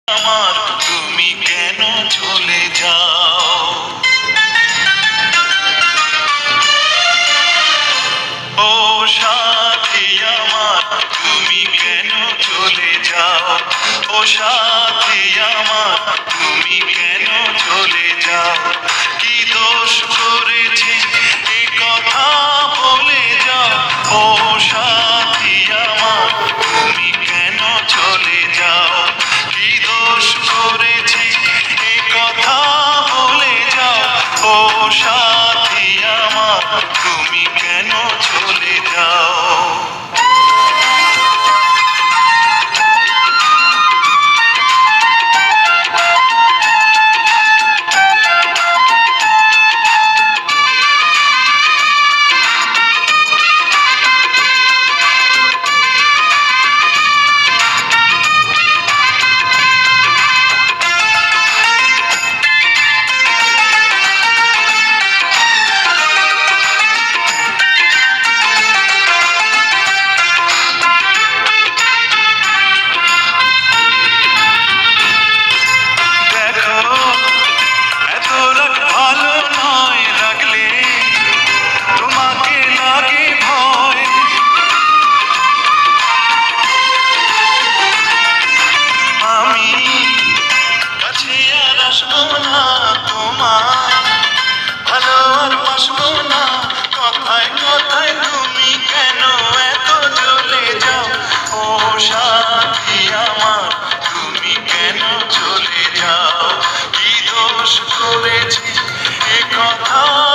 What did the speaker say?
আমার তুমি কেন চলে যাও? ও সাথী আমার তুমি কেন চলে যাও? ও সাথী আমার তুমি কেন চলে যাও? কি দোষ করেছি এ কথা বলে যাও। ও সাথী আমার তুমি কেন চলে যাও? কি দোষ করেছি এ কথা বলে যাও। ও সাথী আমার তুমি কেন চলে যাও? কথায় কথায় তুমি কেন এত চলে যাও? ও সাথী আমার তুমি কেন চলে যাও? কি দোষ করেছি এ কথা